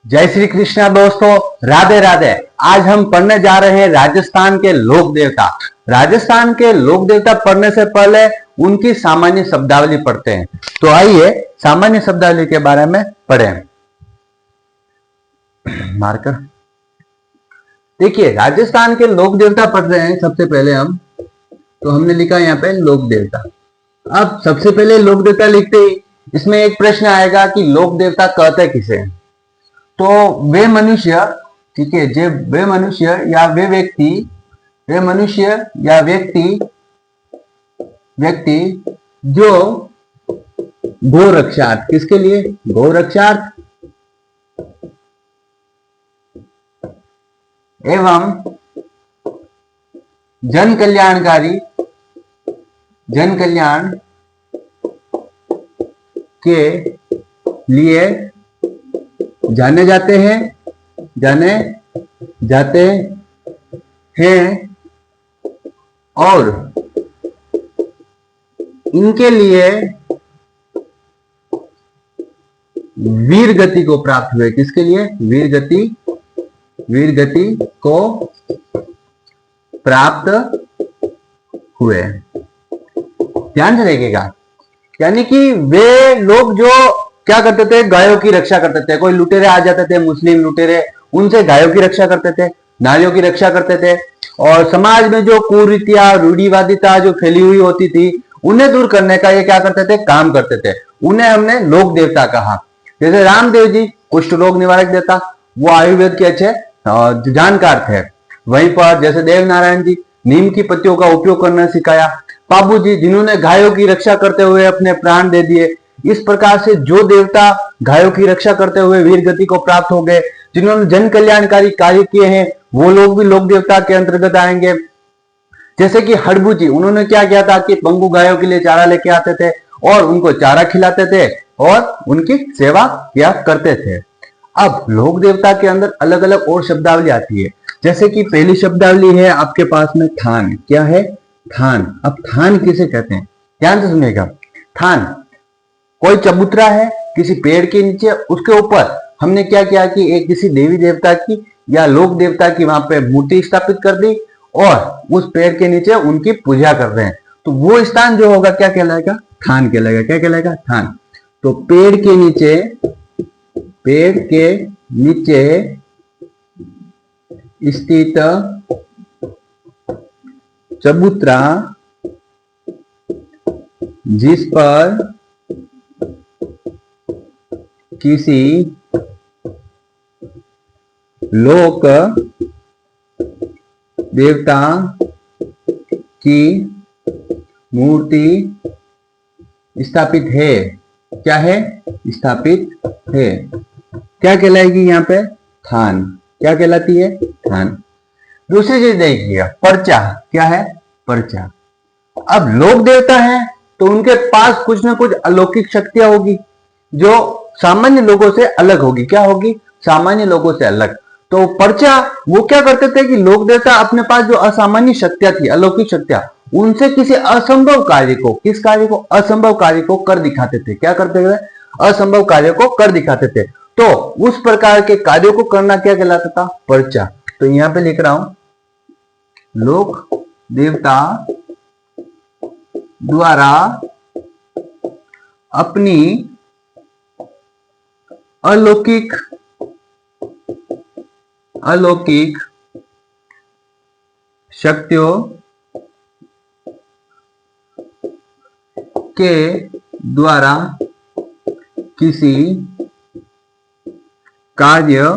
जय श्री कृष्णा दोस्तों, राधे राधे। आज हम पढ़ने जा रहे हैं राजस्थान के लोक देवता। राजस्थान के लोक देवता पढ़ने से पहले उनकी सामान्य शब्दावली पढ़ते हैं। तो आइए सामान्य शब्दावली के बारे में पढ़ें। मार्कर देखिए, राजस्थान के लोक देवता पढ़ रहे हैं। सबसे पहले तो हमने लिखा यहाँ पे लोक देवता। अब सबसे पहले लोक देवता लिखते ही इसमें एक प्रश्न आएगा कि लोक देवता कहते किसे। तो वे मनुष्य, ठीक है, जो वे मनुष्य या वे व्यक्ति, वे मनुष्य या व्यक्ति जो गौ रक्षार्थ, किसके लिए? गौ रक्षार्थ एवं जन कल्याण के लिए जाने जाते हैं और इनके लिए वीर गति को प्राप्त हुए। किसके लिए? वीर गति को प्राप्त हुए। ध्यान से देखिएगा, यानी कि वे लोग जो क्या करते थे, गायों की रक्षा करते थे। कोई लुटेरे आ जाते थे, मुस्लिम लुटेरे, उनसे गायों की रक्षा करते थे, नारियों की रक्षा करते थे। और समाज में जो कुरीतियां, रूढ़िवादिता जो फैली हुई होती थी, उन्हें दूर करने का ये क्या करते थे? काम करते थे। उन्हें हमने लोक देवता कहा। जैसे रामदेव जी कुष्ठ रोग निवारक देवता, वो आयुर्वेद के अच्छे जानकार थे। वहीं पर जैसे देव नारायण जी, नीम की पत्तियों का उपयोग करना सिखाया। बाबू जी, जिन्होंने गायों की रक्षा करते हुए अपने प्राण दे दिए। इस प्रकार से जो देवता गायों की रक्षा करते हुए वीर गति को प्राप्त हो गए, जिन्होंने जन कल्याणकारी कार्य किए हैं, वो लोग भी लोक देवता के अंतर्गत आएंगे। जैसे कि हड़बू जी, उन्होंने क्या किया था कि पंगु गायों के लिए चारा लेके आते थे और उनको चारा खिलाते थे और उनकी सेवा किया करते थे। अब लोक देवता के अंदर अलग अलग और शब्दावली आती है। जैसे कि पहली शब्दावली है आपके पास में थान। क्या है? थान। अब थान किसे कहते हैं? ध्यान से सुनिएगा। थान कोई चबूतरा है किसी पेड़ के नीचे, उसके ऊपर हमने क्या किया कि एक किसी देवी देवता की या लोक देवता की वहां पे मूर्ति स्थापित कर दी और उस पेड़ के नीचे उनकी पूजा कर रहे हैं। तो वो स्थान जो होगा क्या कहलाएगा? थान कहलाएगा। क्या कहलाएगा? थान। तो पेड़ के नीचे स्थित चबूतरा जिस पर किसी लोक देवता की मूर्ति स्थापित है। क्या है? स्थापित है। क्या कहलाएगी यहाँ पे? थान। क्या कहलाती है? थान। दूसरी चीज देखिएगा, पर्चा। क्या है? पर्चा। अब लोक देवता है तो उनके पास कुछ ना कुछ अलौकिक शक्तियां होगी जो सामान्य लोगों से अलग होगी। क्या होगी? सामान्य लोगों से अलग। तो पर्चा वो क्या करते थे कि लोक देवता अपने पास जो असामान्य शक्तियां थी, अलौकिक शक्तियां, उनसे किसी असंभव कार्य को, किस कार्य को? असंभव कार्य को कर दिखाते थे। क्या करते थे? असंभव कार्य को कर दिखाते थे। तो उस प्रकार के कार्यों को करना क्या कहलाता था? पर्चा। तो यहां पे लिख रहा हूं, लोक देवता द्वारा अपनी अलौकिक शक्तियों के द्वारा किसी कार्य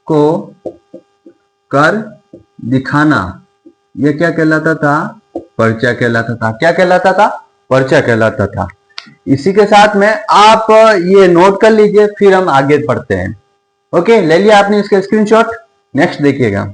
को कर दिखाना, यह क्या कहलाता था? पर्चा कहलाता था। क्या कहलाता था? पर्चा कहलाता था। इसी के साथ में आप ये नोट कर लीजिए, फिर हम आगे पढ़ते हैं। ओके, ले लिया आपने इसका स्क्रीनशॉट। नेक्स्ट देखिएगा।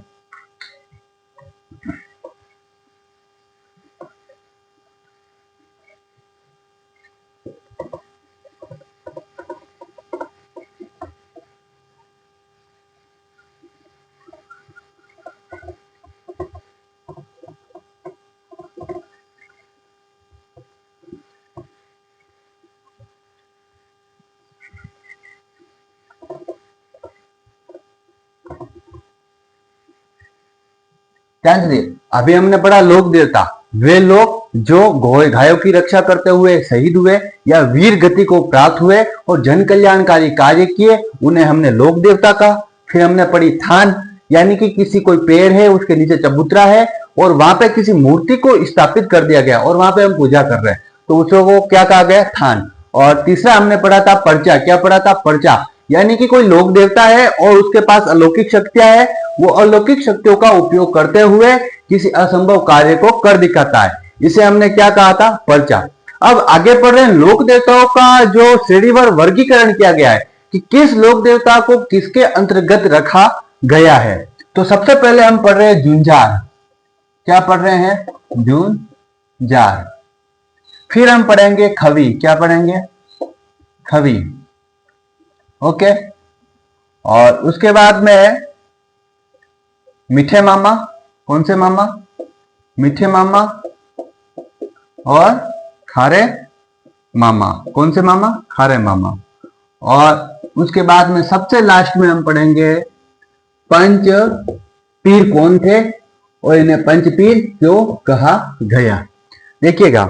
ध्यान से देखिए, अभी हमने पढ़ा लोक देवता, वे लोग जो गायों की रक्षा करते हुए शहीद हुए या वीर गति को प्राप्त हुए और जन कल्याणकारी कार्य किए, उन्हें हमने लोक देवता कहा। फिर हमने पढ़ी थान, यानी कि किसी कोई पेड़ है उसके नीचे चबूतरा है और वहां पे किसी मूर्ति को स्थापित कर दिया गया और वहां पे हम पूजा कर रहे हैं, तो उसको क्या कहा गया? थान। और तीसरा हमने पढ़ा था पर्चा। क्या पढ़ा था? पर्चा, यानी कि कोई लोक देवता है और उसके पास अलौकिक शक्तियां है, वो अलौकिक शक्तियों का उपयोग करते हुए किसी असंभव कार्य को कर दिखाता है, इसे हमने क्या कहा था? पर्चा। अब आगे पढ़ रहे हैं लोक देवताओं का जो श्रेणीवार वर्गीकरण किया गया है कि किस लोक देवता को किसके अंतर्गत रखा गया है। तो सबसे पहले हम पढ़ रहे हैं झुंझार। क्या पढ़ रहे हैं? झुंझार। फिर हम पढ़ेंगे खवी। क्या पढ़ेंगे? खवी। ओके। और उसके बाद में मीठे मामा। कौन से मामा? मीठे मामा। और खारे मामा। कौन से मामा? खारे मामा। और उसके बाद में सबसे लास्ट में हम पढ़ेंगे पंच पीर कौन थे और इन्हें पंचपीर क्यों कहा गया। देखिएगा,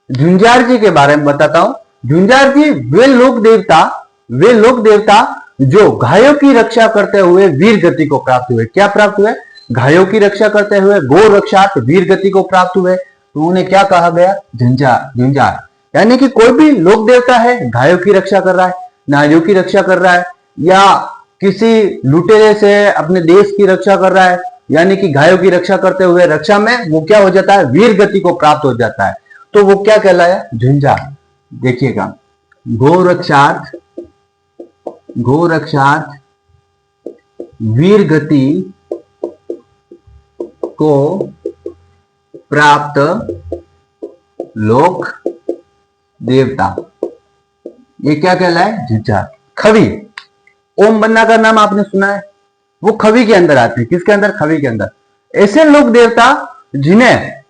झुंझार जी के बारे में बताता हूं। झुंझार जी वे लोक देवता जो गायों की रक्षा करते हुए वीर गति को प्राप्त हुए। क्या प्राप्त हुए? गायों की रक्षा करते हुए गो रक्षार्थ वीर गति को प्राप्त हुए, तो उन्हें क्या कहा गया? झुंझार। यानी कि कोई भी लोक देवता है, गायों की रक्षा कर रहा है, नारियों की रक्षा कर रहा है, या किसी लुटेरे से अपने देश की रक्षा कर रहा है, यानी कि गायों की रक्षा करते हुए रक्षा में वो क्या हो जाता है? वीर गति को प्राप्त हो जाता है, तो वो क्या कहलाया? झुंझार। देखिएगा, गो रक्षार्थ वीर गति को प्राप्त लोक देवता, ये क्या कहलाए? झुंझार। खवी, ओम बन्ना का नाम आपने सुना है, वो खवी के अंदर आते हैं। किसके अंदर? खवी के अंदर। ऐसे लोक देवता जिन्हें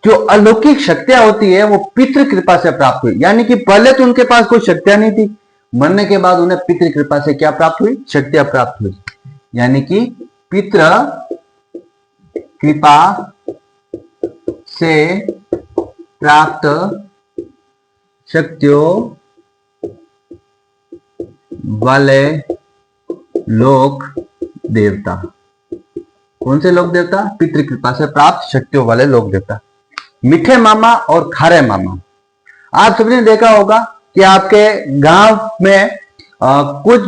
जो अलौकिक शक्तियां होती है वो पितृ कृपा से प्राप्त हुई, यानी कि पहले तो उनके पास कोई शक्तियां नहीं थी, मरने के बाद उन्हें पितृ कृपा से क्या प्राप्त हुई? शक्तियां प्राप्त हुई, यानी कि पितृ कृपा से प्राप्त शक्तियों वाले लोक देवता। कौन से लोक देवता? पितृ कृपा से प्राप्त शक्तियों वाले लोक देवता। मीठे मामा और खारे मामा। आप सभी ने देखा होगा कि आपके गांव में कुछ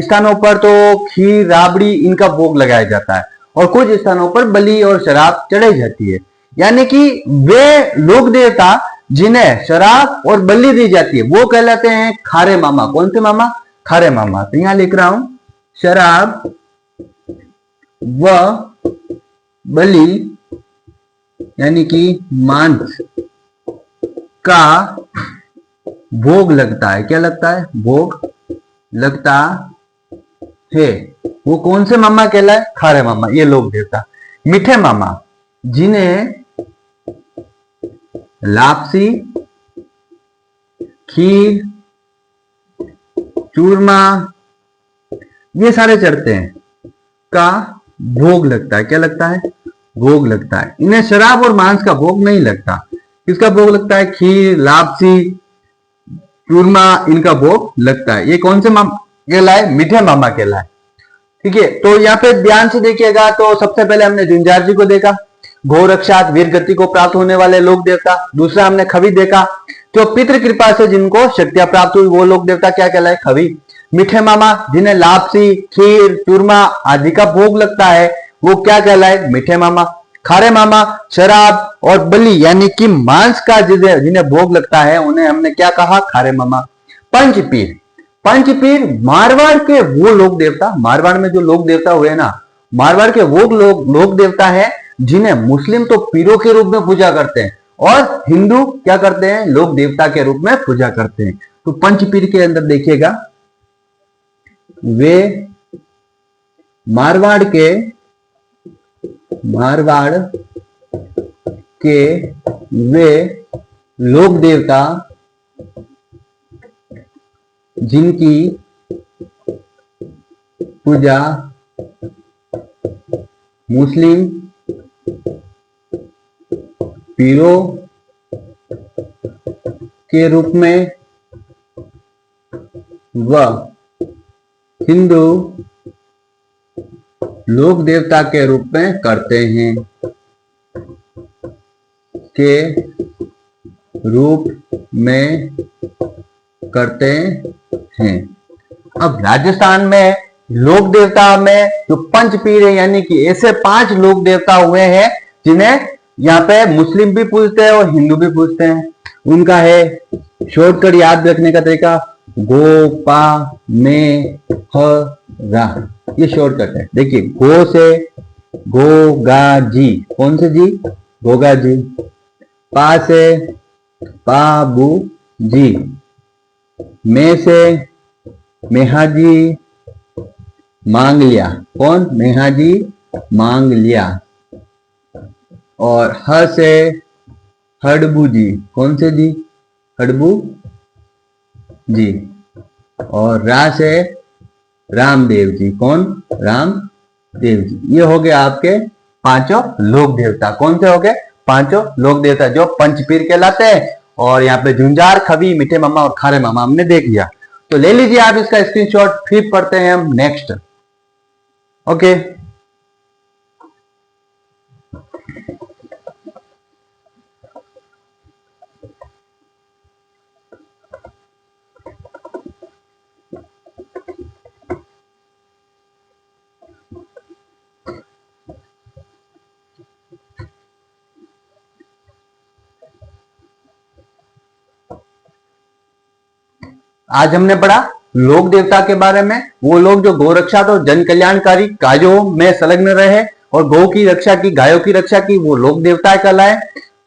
स्थानों पर तो खीर राबड़ी इनका भोग लगाया जाता है और कुछ स्थानों पर बलि और शराब चढ़ाई जाती है, यानी कि वे लोक देवता जिन्हें शराब और बलि दी जाती है वो कहलाते हैं खारे मामा। कौन से मामा? खारे मामा। तो यहां लिख रहा हूं, शराब व बलि यानी कि मांस का भोग लगता है। क्या लगता है? भोग लगता है, वो कौन से मामा कहलाए? खारे मामा, ये लोक देवता। मीठे मामा जिन्हें लापसी, खीर, चूरमा ये सारे चढ़ते हैं का भोग लगता है। क्या लगता है? भोग लगता है। इन्हें शराब और मांस का भोग नहीं लगता। किसका भोग लगता है? खीर, लापसी, चूरमा इनका भोग लगता है। ये कौन से मामा कहलाए? मीठे मामा कहलाए। ठीक है, तो यहाँ पे ध्यान से देखिएगा। तो सबसे पहले हमने झुंझार जी को देखा, गो रक्षार्थ वीर गति को प्राप्त होने वाले लोक देवता। दूसरा हमने खवी देखा, जो पितृ कृपा से जिनको शक्तियां प्राप्त हुई वो लोक देवता क्या कहलाए? खवी। मीठे मामा जिन्हें लापसी, खीर, चूरमा आदि का भोग लगता है वो क्या कहलाए? मीठे मामा। खारे मामा शराब और बलि यानी कि मांस का जिन्हें भोग लगता है उन्हें हमने क्या कहा? खारे मामा। पंचपीर, पंचपीर मारवाड़ के वो लोक देवता, मारवाड़ में जो लोक देवता हुए ना, मारवाड़ के वो लोक देवता है जिन्हें मुस्लिम तो पीरों के रूप में पूजा करते हैं और हिंदू क्या करते हैं? लोक देवता के रूप में पूजा करते हैं। तो पंचपीर के अंदर देखिएगा, वे मारवाड़ के वे लोक देवता जिनकी पूजा मुस्लिम पीरों के रूप में व हिंदू लोक देवता के रूप में करते हैं, के रूप में करते हैं। अब राजस्थान में लोक देवता में जो पंच पीर है, यानी कि ऐसे 5 लोक देवता हुए हैं जिन्हें यहाँ पे मुस्लिम भी पूजते हैं और हिंदू भी पूजते हैं। उनका है शॉर्टकट याद रखने का तरीका, गो पा में ह रा, ये शॉर्टकट है। देखिए, गो से गो गा जी, कौन से जी? गोगा जी। पा से पा बू जी, में से मेहाजी मांग लिया, कौन? मेहाजी मांग लिया। और ह से हड़बू जी, कौन से जी? हड़बू जी। और रा से रामदेव जी, कौन? रामदेव जी। ये हो गए आपके 5 लोक देवता। कौन से हो गए? 5 लोक देवता जो पंचपीर कहलाते हैं। और यहाँ पे झुंझार, खवी, मीठे मामा और खारे मामा हमने देख लिया। तो ले लीजिए आप इसका स्क्रीनशॉट, फिर पढ़ते हैं हम नेक्स्ट। ओके, आज हमने पढ़ा लोक देवता के बारे में। वो लोग जो गौरक्षा तो जन कल्याणकारी कार्यों में संलग्न रहे और गौ की रक्षा की, गायों की रक्षा की, वो लोक देवता कहलाए।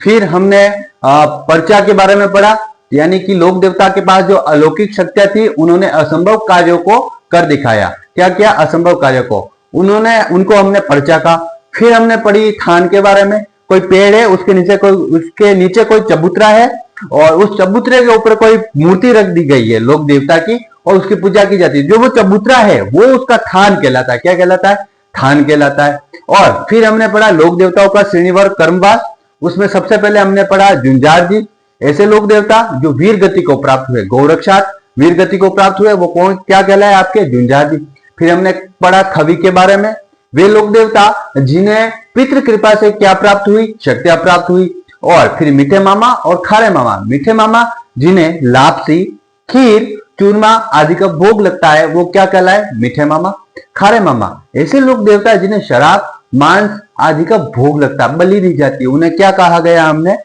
फिर हमने पर्चा के बारे में पढ़ा, यानी कि लोक देवता के पास जो अलौकिक शक्तियां थी, उन्होंने असंभव कार्यों को कर दिखाया। क्या क्या? असंभव कार्यों को उन्होंने, उनको हमने पर्चा कहा। फिर हमने पढ़ी थान के बारे में। कोई पेड़ है, उसके नीचे कोई चबूतरा है और उस चबूतरे के ऊपर कोई मूर्ति रख दी गई है लोक देवता की और उसकी पूजा की जाती है। जो वो चबूतरा है वो उसका थान कहलाता है। क्या कहलाता है? थान कहलाता है। और फिर हमने पढ़ा लोक देवताओं का श्रेणीवार क्रमवार। उसमें सबसे पहले हमने पढ़ा झुंझार जी, ऐसे लोक देवता जो वीर गति को प्राप्त हुए, गौरक्षात वीर गति को प्राप्त हुए, वो कौन, क्या कहलाए? आपके झुंझार जी। फिर हमने पढ़ा खवी के बारे में, वे लोक देवता जिन्हें पितृ कृपा से क्या प्राप्त हुई? शक्तियां प्राप्त हुई। और फिर मीठे मामा और खारे मामा। मीठे मामा जिन्हें लापसी, खीर, चूरमा आदि का भोग लगता है, वो क्या कहलाए? मीठे मामा। खारे मामा ऐसे लोक देवता जिन्हें शराब, मांस आदि का भोग लगता है, बलि दी जाती है, उन्हें क्या कहा गया? हमने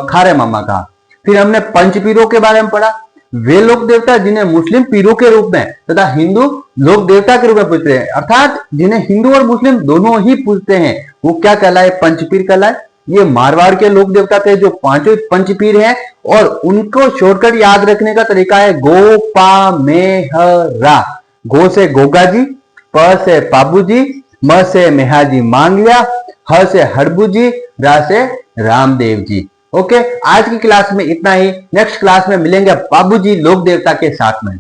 खारे मामा कहा। फिर हमने पंचपीरों के बारे में पढ़ा, वे लोक देवता जिन्हें मुस्लिम पीरों के रूप में तथा हिंदू लोक देवता के रूप में पूजते हैं, अर्थात जिन्हें हिंदू और मुस्लिम दोनों ही पूजते हैं, वो क्या कहलाए? पंचपीर कहलाए। ये मारवाड़ के लोक देवता थे जो 5 पंचपीर हैं और उनको शॉर्टकट याद रखने का तरीका है गो पा में ह रा। गो से गोगा जी, प से पाबू जी, म से मेहाजी मांग लिया, ह से हड़बू जी, रा से रामदेव जी। ओके, आज की क्लास में इतना ही। नेक्स्ट क्लास में मिलेंगे बाबूजी लोक देवता के साथ में।